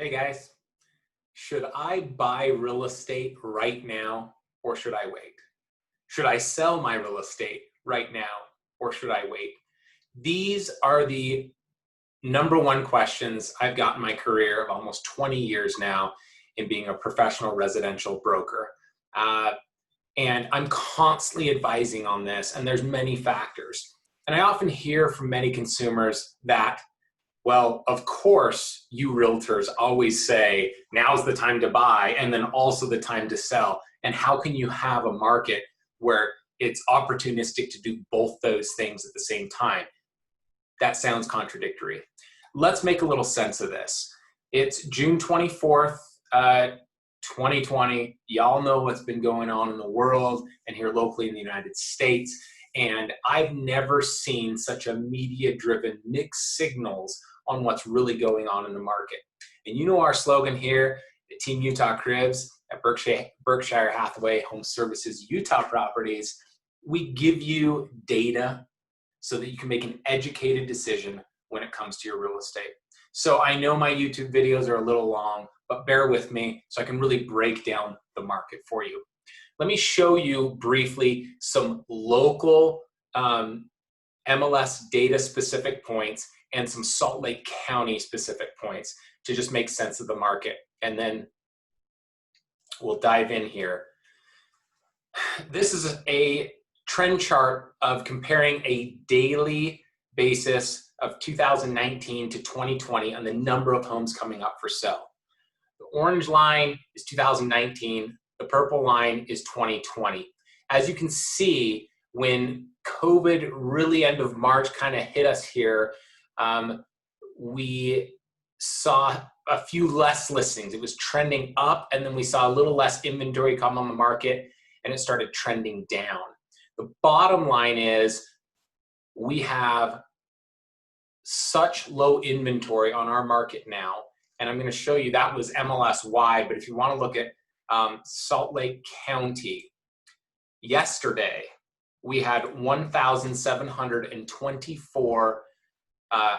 Hey guys, should I buy real estate right now or should I wait? Should I sell my real estate right now or should I wait? These are the number one questions I've got in my career of almost 20 years now in being a professional residential broker. Uh, and I'm constantly advising on this, and there's many factors. And I often hear from many consumers that, well, of course, you realtors always say, now's the time to buy and then also the time to sell. And how can you have a market where it's opportunistic to do both those things at the same time? That sounds contradictory. Let's make a little sense of this. It's June 24th, 2020. Y'all know what's been going on in the world and here locally in the United States. And I've never seen such a media-driven mixed signals on what's really going on in the market. And you know our slogan here at Team Utah Cribs at Berkshire Hathaway Home Services Utah Properties, we give you data so that you can make an educated decision when it comes to your real estate. So I know my YouTube videos are a little long, but bear with me so I can really break down the market for you. Let me show you briefly some local MLS data specific points and some Salt Lake County specific points to just make sense of the market. And then we'll dive in here. This is a trend chart of comparing a daily basis of 2019 to 2020 on the number of homes coming up for sale. The orange line is 2019, the purple line is 2020. As you can see, when COVID really end of March kind of hit us here, we saw a few less listings. It was trending up, and then we saw a little less inventory come on the market, and it started trending down. The bottom line is we have such low inventory on our market now, and I'm going to show you that was MLS wide, but if you want to look at Salt Lake County, yesterday we had 1,724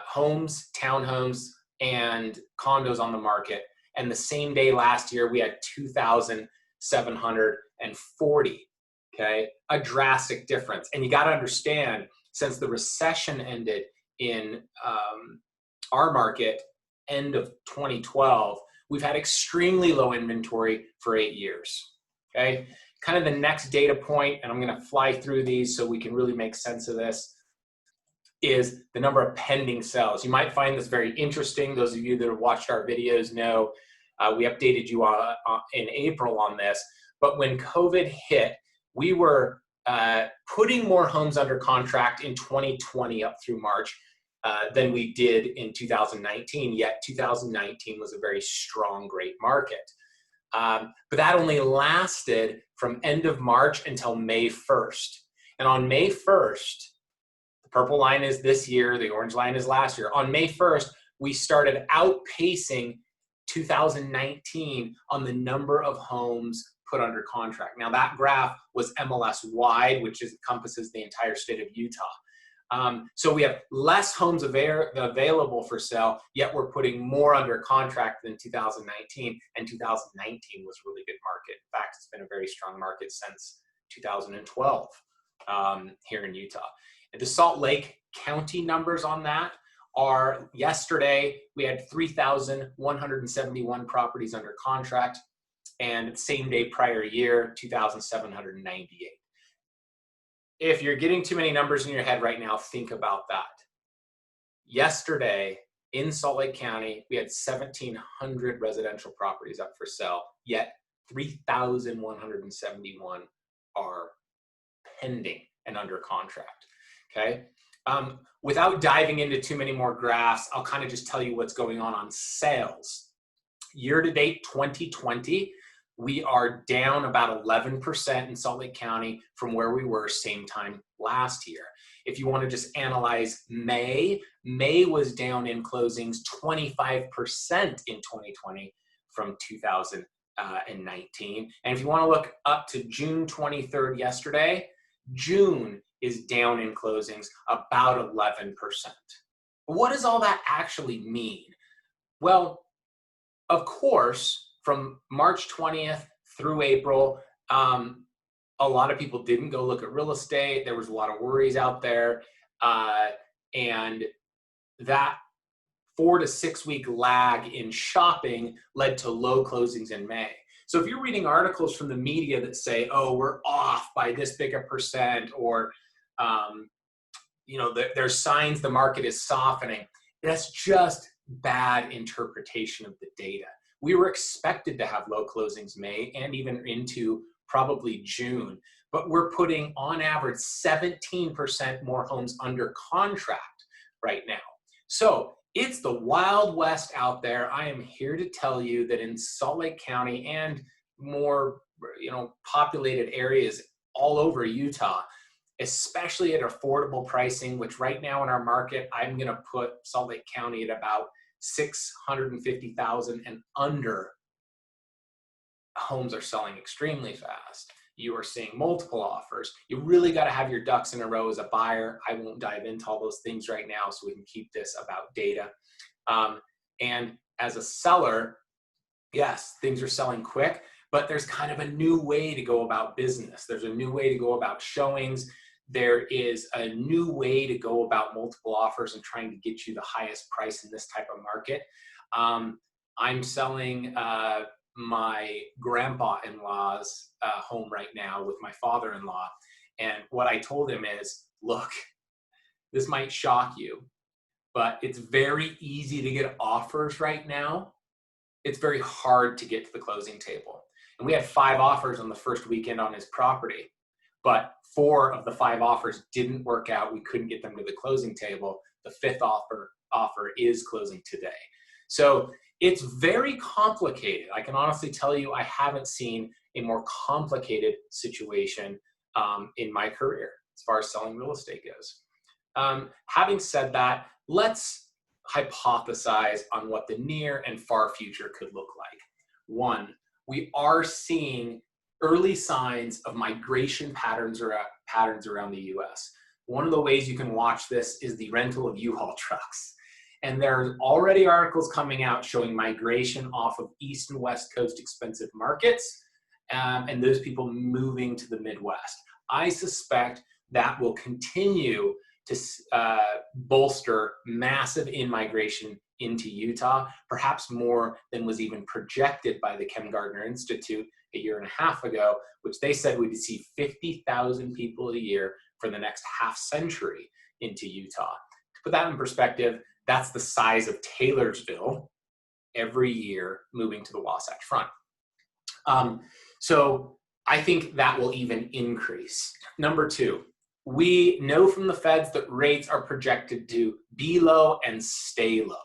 homes, townhomes, and condos on the market. And the same day last year, we had 2,740, okay? A drastic difference. And you got to understand, since the recession ended in our market, end of 2012, we've had extremely low inventory for 8 years, okay? Kind of the next data point, and I'm going to fly through these so we can really make sense of this, is the number of pending sales. You might find this very interesting. Those of you that have watched our videos know we updated you in April on this, but when COVID hit, we were putting more homes under contract in 2020 up through March than we did in 2019, yet 2019 was a very strong, great market. But that only lasted from end of March until May 1st. And on May 1st, the purple line is this year, the orange line is last year. On May 1st, we started outpacing 2019 on the number of homes put under contract. Now that graph was MLS wide, which encompasses the entire state of Utah. So we have less homes available for sale, yet we're putting more under contract than 2019, and 2019 was a really good market. In fact, it's been a very strong market since 2012 here in Utah. And the Salt Lake County numbers on that are, yesterday we had 3,171 properties under contract, and same day prior year, 2,798. If you're getting too many numbers in your head right now, think about that. Yesterday in Salt Lake County, we had 1,700 residential properties up for sale, yet 3,171 are pending and under contract, okay? Without diving into too many more graphs, I'll kind of just tell you what's going on sales. Year to date 2020, we are down about 11% in Salt Lake County from where we were same time last year. If you want to just analyze May was down in closings 25% in 2020 from 2019. And if you want to look up to June 23rd yesterday, June is down in closings about 11%. What does all that actually mean? Well, Of course, from March 20th through April, a lot of people didn't go look at real estate. There was a lot of worries out there. Uh, and that 4 to 6 week lag in shopping led to low closings in May. So if you're reading articles from the media that say, oh, we're off by this big a percent, or there's signs the market is softening, that's just bad interpretation of the data. We were expected to have low closings May and even into probably June, but we're putting on average 17% more homes under contract right now. So it's the Wild West out there. I am here to tell you that in Salt Lake County and more, populated areas all over Utah, especially at affordable pricing, which right now in our market, I'm going to put Salt Lake County at about 650,000 and under. Homes are selling extremely fast. You are seeing multiple offers. You really got to have your ducks in a row as a buyer. I won't dive into all those things right now, so we can keep this about data. And as a seller, yes, things are selling quick, but there's kind of a new way to go about business. There's a new way to go about showings. There is a new way to go about multiple offers and trying to get you the highest price in this type of market. I'm selling my grandpa-in-law's home right now with my father-in-law. And what I told him is, look, this might shock you, but it's very easy to get offers right now. It's very hard to get to the closing table. And we had 5 offers on the first weekend on his property, but 4 of the 5 offers didn't work out. We couldn't get them to the closing table. The 5th offer is closing today. So it's very complicated. I can honestly tell you, I haven't seen a more complicated situation in my career as far as selling real estate goes. Having said that, let's hypothesize on what the near and far future could look like. 1, we are seeing early signs of migration patterns around the U.S. One of the ways you can watch this is the rental of U-Haul trucks. And there's already articles coming out showing migration off of East and West Coast expensive markets, and those people moving to the Midwest. I suspect that will continue to bolster massive in-migration into Utah, perhaps more than was even projected by the Ken Gardner Institute a year and a half ago, which they said we would see 50,000 people a year for the next half century into Utah. To put that in perspective, that's the size of Taylorsville every year moving to the Wasatch Front. So I think that will even increase. Number 2, we know from the feds that rates are projected to be low and stay low.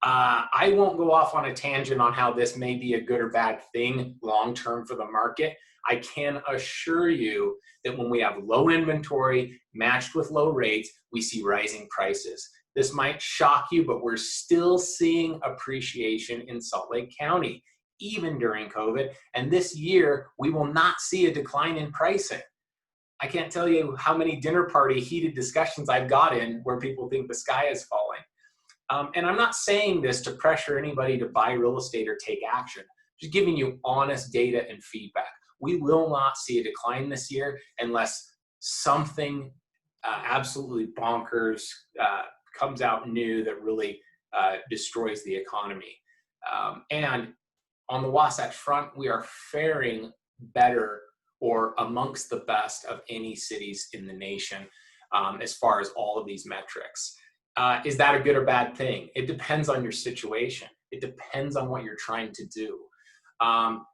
I won't go off on a tangent on how this may be a good or bad thing long-term for the market. I can assure you that when we have low inventory matched with low rates, we see rising prices. This might shock you, but we're still seeing appreciation in Salt Lake County, even during COVID. And this year, we will not see a decline in pricing. I can't tell you how many dinner party heated discussions I've got in where people think the sky is falling. And I'm not saying this to pressure anybody to buy real estate or take action, just giving you honest data and feedback. We will not see a decline this year unless something absolutely bonkers comes out new that really destroys the economy. And on the Wasatch Front, we are faring better or amongst the best of any cities in the nation as far as all of these metrics. Is that a good or bad thing? It depends on your situation. It depends on what you're trying to do.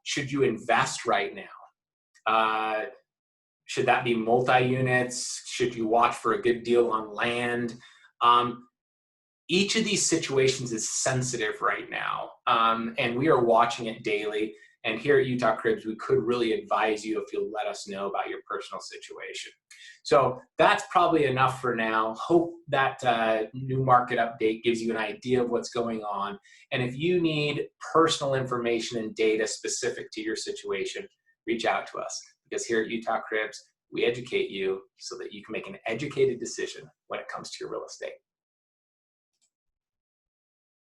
Should you invest right now? Should that be multi-units? Should you watch for a good deal on land? Each of these situations is sensitive right now, and we are watching it daily. And here at Utah Cribs, we could really advise you if you'll let us know about your personal situation. So that's probably enough for now. Hope that new market update gives you an idea of what's going on. And if you need personal information and data specific to your situation, reach out to us, because here at Utah Cribs, we educate you so that you can make an educated decision when it comes to your real estate.